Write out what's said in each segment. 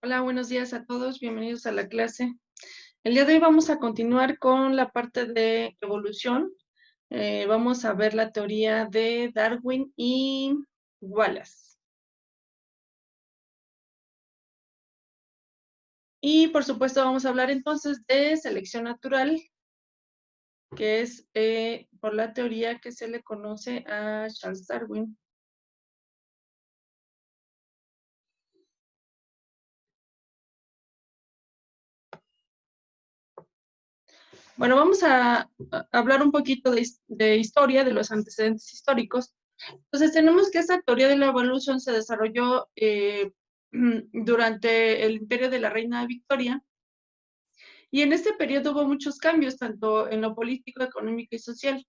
Hola, buenos días a todos, bienvenidos a la clase. El día de hoy vamos a continuar con la parte de evolución. Vamos a ver la teoría de Darwin y Wallace. Y por supuesto vamos a hablar entonces de selección natural, que es por la teoría que se le conoce a Charles Darwin. Bueno, vamos a hablar un poquito de historia, de los antecedentes históricos. Entonces tenemos que esta teoría de la evolución se desarrolló durante el imperio de la reina Victoria, y en este periodo hubo muchos cambios, tanto en lo político, económico y social.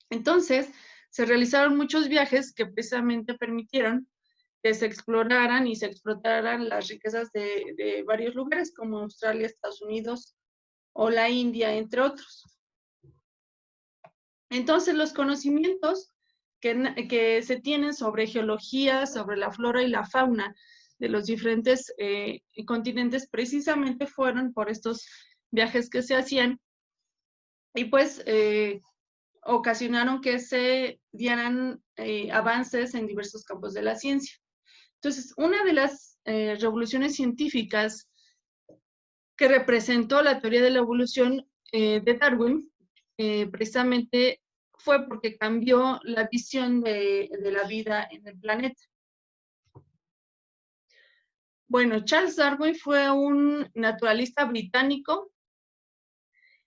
Entonces, se realizaron muchos viajes que precisamente permitieron que se exploraran y se explotaran las riquezas de varios lugares, como Australia, Estados Unidos o la India, entre otros. Entonces, los conocimientos que se tienen sobre geología, sobre la flora y la fauna de los diferentes continentes, precisamente fueron por estos viajes que se hacían, y pues ocasionaron que se dieran avances en diversos campos de la ciencia. Entonces, una de las revoluciones científicas que representó la teoría de la evolución de Darwin, precisamente fue porque cambió la visión de la vida en el planeta. Bueno, Charles Darwin fue un naturalista británico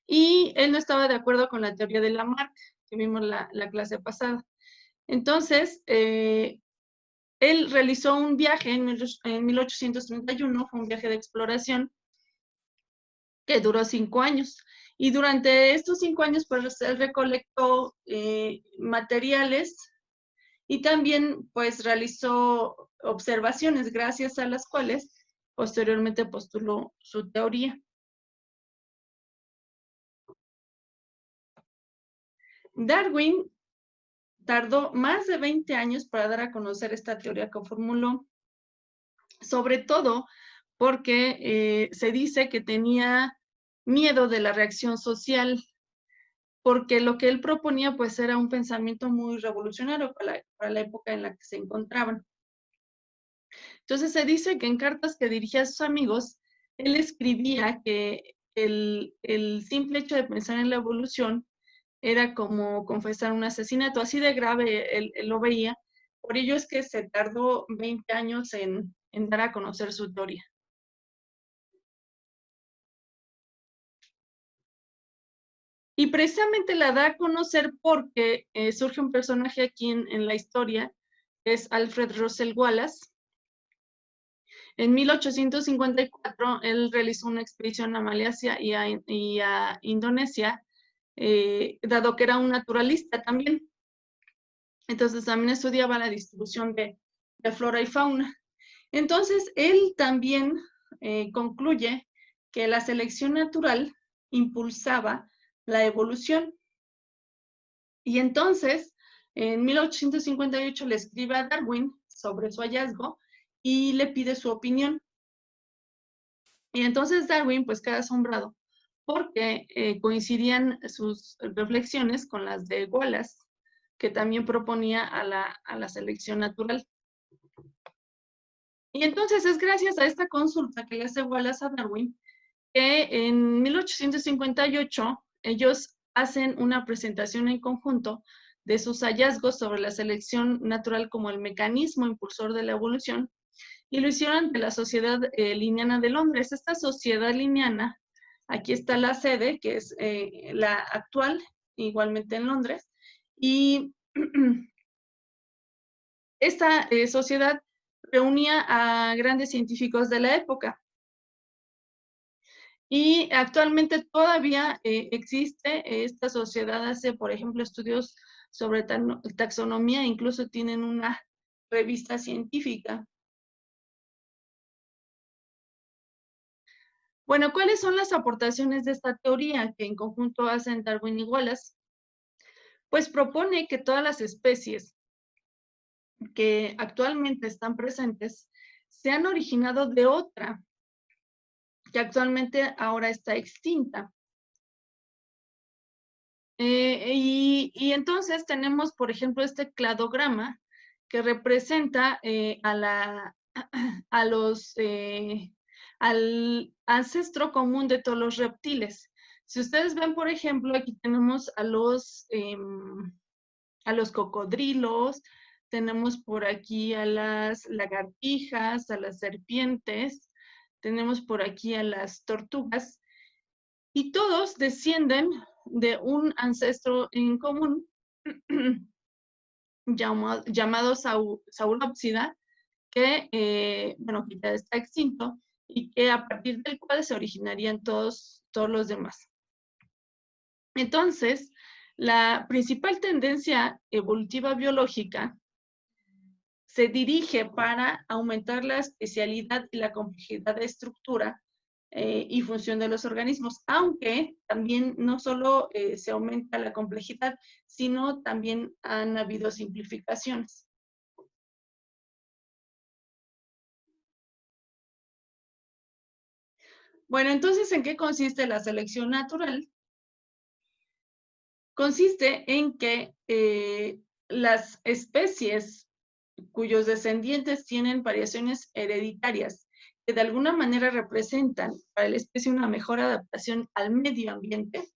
y él no estaba de acuerdo con la teoría de Lamarck, que vimos la clase pasada. Entonces, él realizó un viaje en 1831, fue un viaje de exploración que duró 5 años. Y durante estos 5 años, pues él recolectó materiales y también pues realizó observaciones gracias a las cuales posteriormente postuló su teoría. Darwin tardó más de 20 años para dar a conocer esta teoría que formuló, sobre todo porque se dice que tenía miedo de la reacción social, porque lo que él proponía pues era un pensamiento muy revolucionario para la época en la que se encontraban. Entonces se dice que en cartas que dirigía a sus amigos, él escribía que el simple hecho de pensar en la evolución era como confesar un asesinato, así de grave él lo veía. Por ello es que se tardó 20 años en dar a conocer su teoría. Y precisamente la da a conocer porque surge un personaje aquí en la historia, que es Alfred Russel Wallace. En 1854, él realizó una expedición a Malasia y a Indonesia, dado que era un naturalista también. Entonces también estudiaba la distribución de flora y fauna. Entonces, él también concluye que la selección natural impulsaba la evolución. Y entonces, en 1858 le escribe a Darwin sobre su hallazgo y le pide su opinión. Y entonces Darwin pues queda asombrado porque coincidían sus reflexiones con las de Wallace, que también proponía a la selección natural. Y entonces es gracias a esta consulta que le hace Wallace a Darwin que en 1858 ellos hacen una presentación en conjunto de sus hallazgos sobre la selección natural como el mecanismo impulsor de la evolución, y lo hicieron ante la Sociedad Linneana de Londres. Esta sociedad linneana, aquí está la sede, que es la actual, igualmente en Londres, y esta sociedad reunía a grandes científicos de la época. Y actualmente todavía existe esta sociedad, hace, por ejemplo, estudios sobre taxonomía, incluso tienen una revista científica. Bueno, ¿cuáles son las aportaciones de esta teoría que en conjunto hacen Darwin y Wallace? Pues propone que todas las especies que actualmente están presentes se han originado de otra, que actualmente ahora está extinta. Y entonces tenemos, por ejemplo, este cladograma que representa al ancestro común de todos los reptiles. Si ustedes ven, por ejemplo, aquí tenemos a los cocodrilos, tenemos por aquí a las lagartijas, a las serpientes, tenemos por aquí a las tortugas, y todos descienden de un ancestro en común llamado Saurópsida, que, bueno, que ya está extinto y que a partir del cual se originarían todos los demás. Entonces, la principal tendencia evolutiva biológica se dirige para aumentar la especialidad y la complejidad de estructura y función de los organismos, aunque también no solo se aumenta la complejidad, sino también han habido simplificaciones. Bueno, entonces, ¿en qué consiste la selección natural? Consiste en que las especies cuyos descendientes tienen variaciones hereditarias que de alguna manera representan para la especie una mejor adaptación al medio ambiente,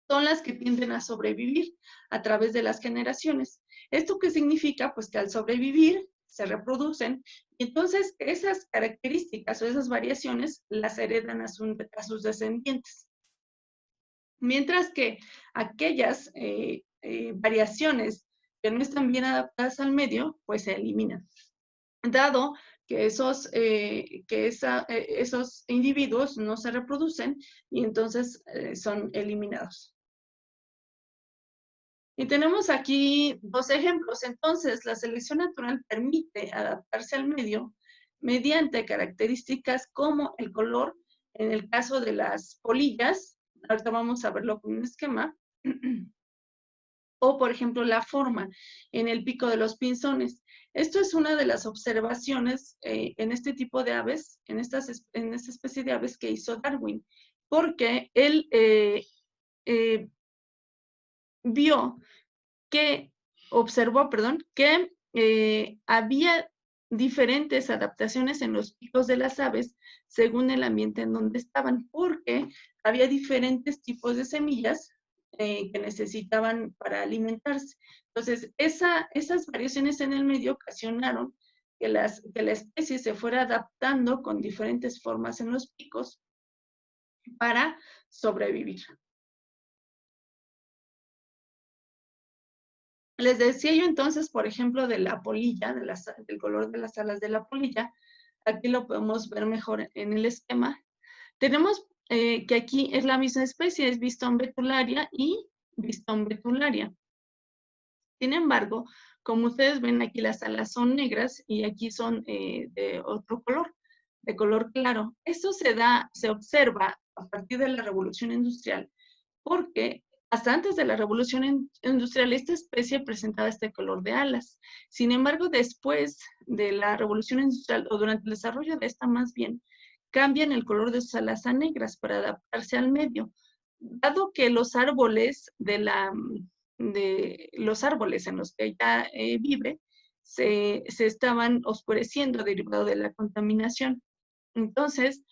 son las que tienden a sobrevivir a través de las generaciones. ¿Esto qué significa? Pues que al sobrevivir se reproducen y entonces esas características o esas variaciones las heredan a sus descendientes. Mientras que aquellas variaciones que no están bien adaptadas al medio, pues se eliminan. Dado que esos individuos no se reproducen y entonces son eliminados. Y tenemos aquí dos ejemplos. Entonces, la selección natural permite adaptarse al medio mediante características como el color, en el caso de las polillas, ahorita vamos a verlo con un esquema, o por ejemplo la forma en el pico de los pinzones. Esto es una de las observaciones en este tipo de aves, en esta especie de aves que hizo Darwin, porque él observó, que había diferentes adaptaciones en los picos de las aves según el ambiente en donde estaban, porque había diferentes tipos de semillas que necesitaban para alimentarse. Entonces, esas variaciones en el medio ocasionaron que la especie se fuera adaptando con diferentes formas en los picos para sobrevivir. Les decía yo entonces, por ejemplo, de la polilla, del color de las alas de la polilla. Aquí lo podemos ver mejor en el esquema. Tenemos que aquí es la misma especie, es Viston betularia y Viston betularia. Sin embargo, como ustedes ven aquí, las alas son negras y aquí son de otro color, de color claro. Esto se observa a partir de la Revolución Industrial, porque hasta antes de la Revolución Industrial esta especie presentaba este color de alas. Sin embargo, después de la Revolución Industrial, o durante el desarrollo de esta más bien, cambian el color de sus alas a negras para adaptarse al medio. Dado que los árboles los árboles en los que ella vive se estaban oscureciendo derivado de la contaminación. Entonces,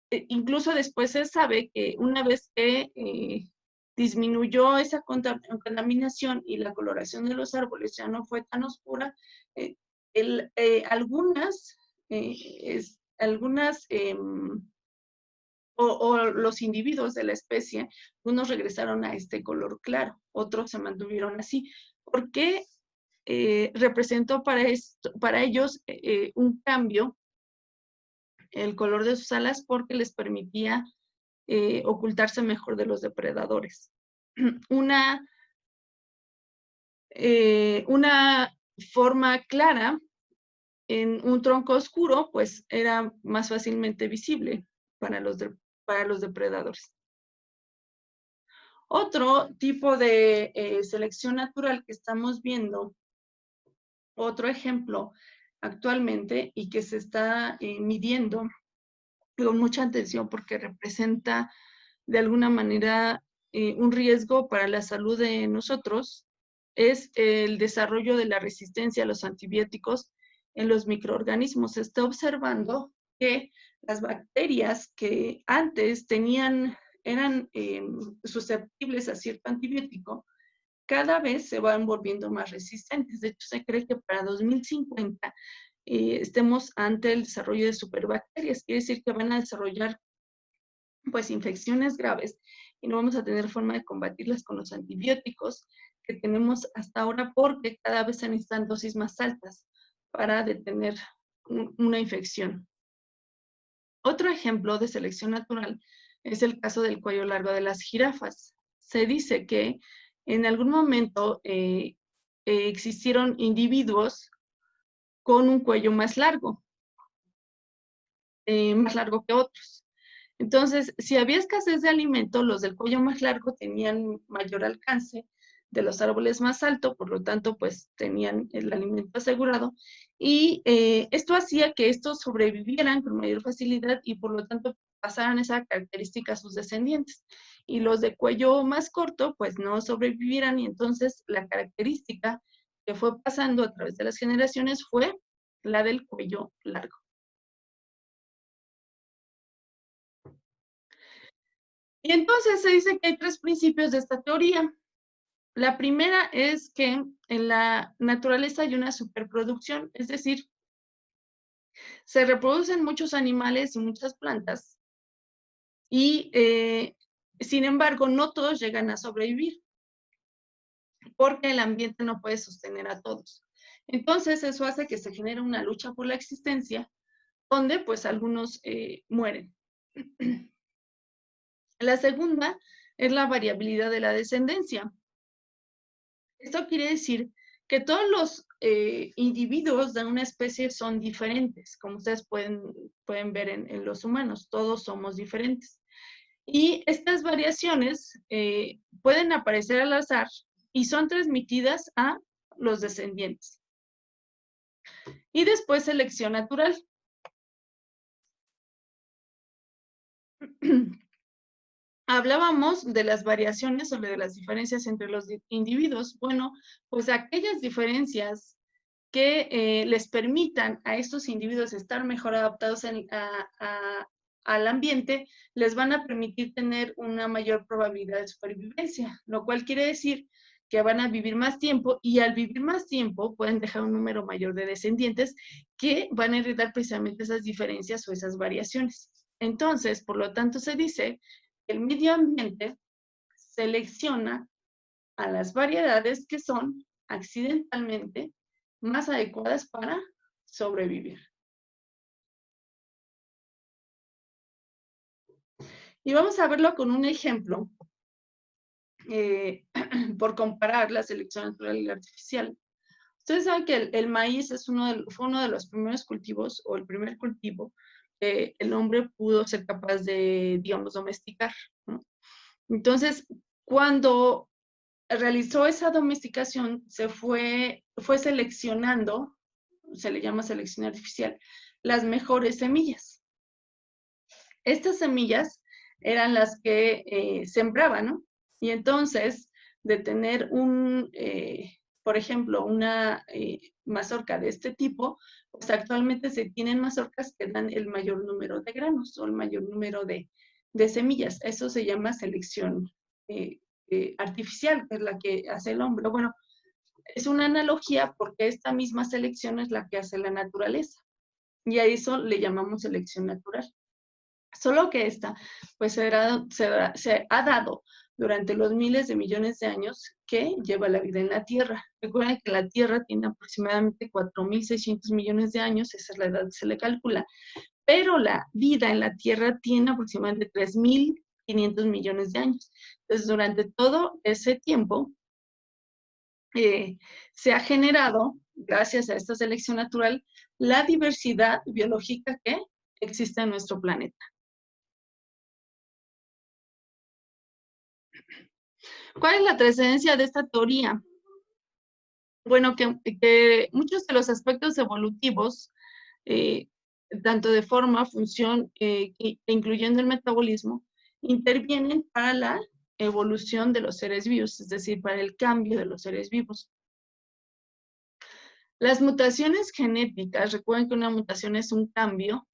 incluso después se sabe que una vez que disminuyó esa contaminación y la coloración de los árboles ya no fue tan oscura, algunas o los individuos de la especie, unos regresaron a este color claro, otros se mantuvieron así, porque representó para ellos un cambio el color de sus alas porque les permitía ocultarse mejor de los depredadores. Una forma clara en un tronco oscuro, pues era más fácilmente visible para los depredadores. Otro tipo de selección natural que estamos viendo, otro ejemplo, actualmente y que se está midiendo con mucha atención porque representa de alguna manera un riesgo para la salud de nosotros, es el desarrollo de la resistencia a los antibióticos en los microorganismos. Se está observando que las bacterias que antes eran susceptibles a cierto antibiótico, cada vez se van volviendo más resistentes. De hecho, se cree que para 2050 estemos ante el desarrollo de superbacterias. Quiere decir que van a desarrollar pues infecciones graves y no vamos a tener forma de combatirlas con los antibióticos que tenemos hasta ahora porque cada vez se necesitan dosis más altas para detener una infección. Otro ejemplo de selección natural es el caso del cuello largo de las jirafas. Se dice que en algún momento existieron individuos con un cuello más largo que otros. Entonces, si había escasez de alimento, los del cuello más largo tenían mayor alcance de los árboles más altos, por lo tanto, pues tenían el alimento asegurado. Y esto hacía que estos sobrevivieran con mayor facilidad y por lo tanto pasaran esa característica a sus descendientes. Y los de cuello más corto, pues no sobrevivieran y entonces la característica que fue pasando a través de las generaciones fue la del cuello largo. Y entonces se dice que hay tres principios de esta teoría. La primera es que en la naturaleza hay una superproducción, es decir, se reproducen muchos animales y muchas plantas y, sin embargo, no todos llegan a sobrevivir porque el ambiente no puede sostener a todos. Entonces, eso hace que se genere una lucha por la existencia donde, pues, algunos mueren. La segunda es la variabilidad de la descendencia. Esto quiere decir que todos los individuos de una especie son diferentes, como ustedes pueden ver en los humanos, todos somos diferentes. Y estas variaciones pueden aparecer al azar y son transmitidas a los descendientes. Y después selección natural. Hablábamos de las variaciones o de las diferencias entre los individuos. Bueno, pues aquellas diferencias que les permitan a estos individuos estar mejor adaptados al ambiente, les van a permitir tener una mayor probabilidad de supervivencia, lo cual quiere decir que van a vivir más tiempo y al vivir más tiempo pueden dejar un número mayor de descendientes que van a heredar precisamente esas diferencias o esas variaciones. Entonces, por lo tanto, se dice que el medio ambiente selecciona a las variedades que son accidentalmente más adecuadas para sobrevivir. Y vamos a verlo con un ejemplo, por comparar la selección natural y la artificial. Ustedes saben que el maíz fue uno de los primeros cultivos, o el primer cultivo, que el hombre pudo ser capaz de, digamos, domesticar, ¿no? Entonces, cuando realizó esa domesticación, fue seleccionando, se le llama selección artificial, las mejores semillas. Estas semillas eran las que sembraban, ¿no? Y entonces, de tener por ejemplo, una mazorca de este tipo, pues actualmente se tienen mazorcas que dan el mayor número de granos o el mayor número de semillas. Eso se llama selección artificial, que es la que hace el hombre. Bueno, es una analogía porque esta misma selección es la que hace la naturaleza. Y a eso le llamamos selección natural. Solo que esta, pues se ha dado durante los miles de millones de años que lleva la vida en la Tierra. Recuerden que la Tierra tiene aproximadamente 4.600 millones de años, esa es la edad que se le calcula, pero la vida en la Tierra tiene aproximadamente 3.500 millones de años. Entonces, durante todo ese tiempo, se ha generado, gracias a esta selección natural, la diversidad biológica que existe en nuestro planeta. ¿Cuál es la trascendencia de esta teoría? Bueno, que muchos de los aspectos evolutivos, tanto de forma, función, incluyendo el metabolismo, intervienen para la evolución de los seres vivos, es decir, para el cambio de los seres vivos. Las mutaciones genéticas, recuerden que una mutación es un cambio,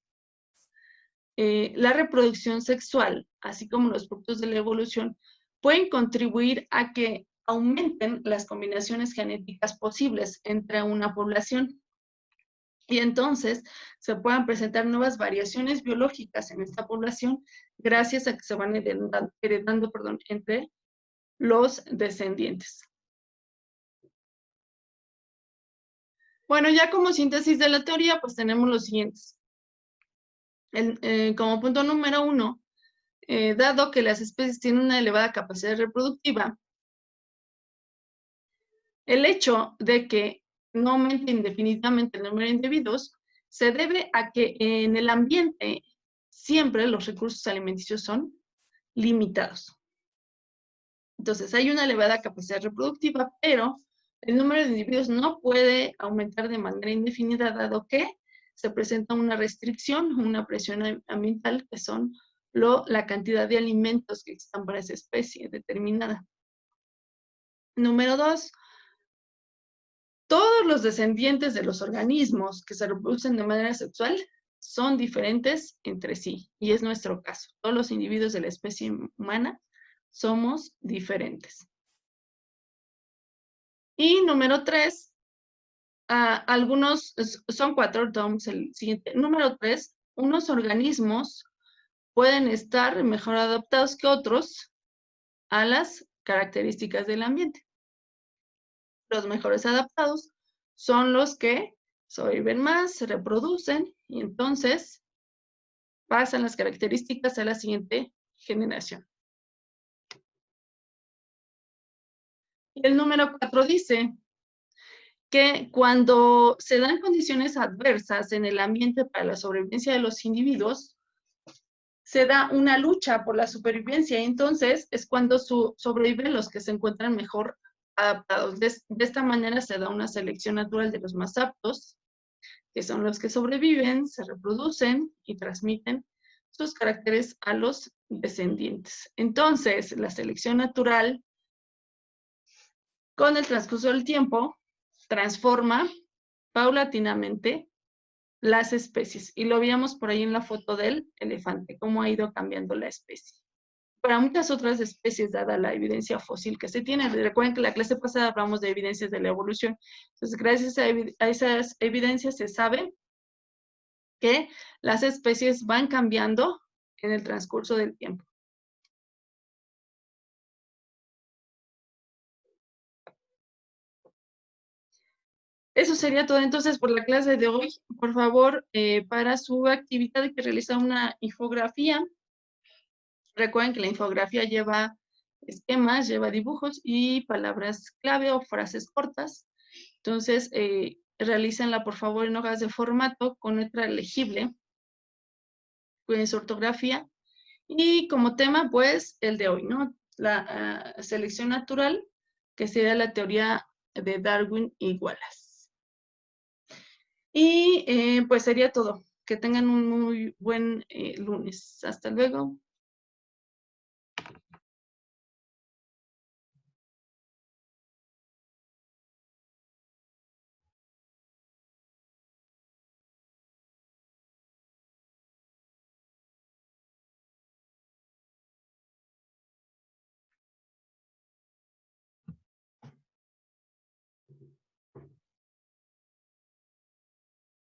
la reproducción sexual, así como los productos de la evolución, pueden contribuir a que aumenten las combinaciones genéticas posibles entre una población. Y entonces se puedan presentar nuevas variaciones biológicas en esta población gracias a que se van heredando, entre los descendientes. Bueno, ya como síntesis de la teoría, pues tenemos los siguientes. Como punto número 1, dado que las especies tienen una elevada capacidad reproductiva, el hecho de que no aumente indefinidamente el número de individuos se debe a que en el ambiente siempre los recursos alimenticios son limitados. Entonces, hay una elevada capacidad reproductiva, pero el número de individuos no puede aumentar de manera indefinida, dado que se presenta una restricción, una presión ambiental, que son la cantidad de alimentos que existan para esa especie determinada. Número 2, todos los descendientes de los organismos que se reproducen de manera sexual son diferentes entre sí, y es nuestro caso. Todos los individuos de la especie humana somos diferentes. Y número 3, son 4, tomamos el siguiente. Número 3, unos organismos pueden estar mejor adaptados que otros a las características del ambiente. Los mejores adaptados son los que sobreviven más, se reproducen y entonces pasan las características a la siguiente generación. Y el número 4 dice que cuando se dan condiciones adversas en el ambiente para la sobrevivencia de los individuos, se da una lucha por la supervivencia y entonces es cuando sobreviven los que se encuentran mejor adaptados. De esta manera se da una selección natural de los más aptos, que son los que sobreviven, se reproducen y transmiten sus caracteres a los descendientes. Entonces, la selección natural, con el transcurso del tiempo, transforma paulatinamente las especies. Y lo veíamos por ahí en la foto del elefante, cómo ha ido cambiando la especie. Para muchas otras especies, dada la evidencia fósil que se tiene, recuerden que la clase pasada hablamos de evidencias de la evolución. Entonces, gracias a esas evidencias se sabe que las especies van cambiando en el transcurso del tiempo. Eso sería todo entonces por la clase de hoy. Por favor, para su actividad hay que realizar una infografía. Recuerden que la infografía lleva esquemas, lleva dibujos y palabras clave o frases cortas. Entonces, realícenla por favor en hojas de formato con letra legible, con su ortografía. Y como tema, pues, el de hoy, ¿no? La selección natural, que sería la teoría de Darwin y Wallace. Y pues sería todo. Que tengan un muy buen lunes. Hasta luego.